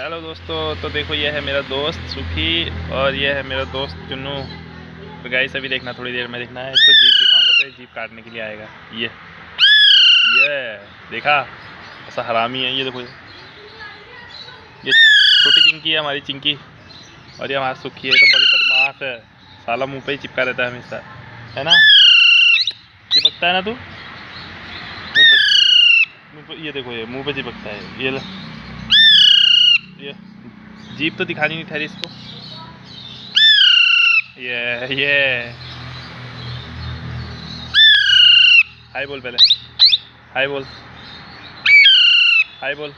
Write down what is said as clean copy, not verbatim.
Hello दोस्तों, तो देखो ये है मेरा दोस्त सुखी और ये है मेरा दोस्त चुन्नू। तो गाइस अभी देखना, थोड़ी देर में देखना है इसको जीप दिखाऊंगा तो ये जीप काटने के लिए आएगा। ये देखा, ऐसा हरामी है। ये देखो, ये छोटी चिंकी है हमारी चिंकी, और ये हमारा सुखी है। तो बड़ी बदमाश है, साला मुंह पे ही चिपका रहता है हमेशा, है ना? चिपकता है ना तू मुंह पे? ये देखो, ये मुंह पे चिपकता है। ये जीप तो दिखानी नहीं ठहरी इसको। ये हाय बोल, पहले हाय बोल, हाय बोल।